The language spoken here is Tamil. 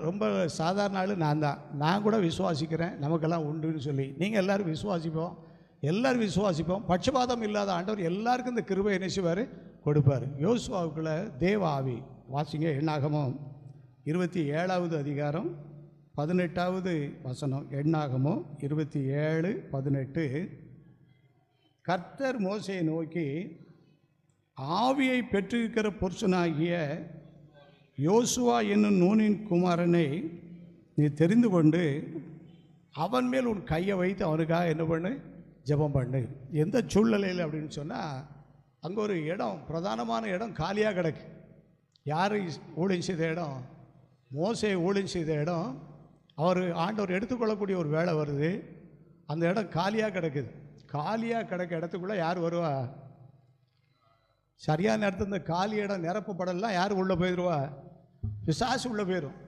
ரொம்ப சாதாரண ஆள் நான் தான். நான் கூட விசுவாசிக்கிறேன், நமக்கெல்லாம் உண்டுன்னு சொல்லி. நீங்கள் எல்லோரும் விசுவாசிப்போம். பட்சபாதம் இல்லாத ஆண்டவர் எல்லாருக்கும் இந்த கிருபை என்ன செய்வார்? கொடுப்பார். யோசுவாவுக்குள்ள தேவ ஆவி வாசிங்க. எண்ணாகமம் 27வது அதிகாரம் 18வது வசனம். எண்ணாகமம் 27:18. கர்த்தர் மோசேயை நோக்கி, ஆவியை பெற்றிருக்கிற புருஷனாகிய யோசுவா என்னும் நூனின் குமாரனை நீ தெரிந்து கொண்டு அவன் மேல் உன் கையை வைத்து அவனுக்காக என்ன பண்ணு? ஜெபம் பண்ணு. எந்த சூழ்நிலையில் அப்படின்னு சொன்னால், அங்கே ஒரு இடம், பிரதானமான இடம் காலியாக கிடக்கு. யார் ஊழியம் செய்த இடம்? மோசே ஊழியம் செய்த இடம். ஆண்டவர் எடுத்துக்கொள்ளக்கூடிய ஒரு வேலை வருது. அந்த இடம் காலியாக கிடக்குது. காலியாக கிடக்க இடத்துக்குள்ளே யார் வருவா? சரியான நேரத்தில் இந்த காலி இடம் நிரப்பப்படலாம். யார் உள்ளே போயிடுவா? பிசாசு உள்ளே போயிடும்.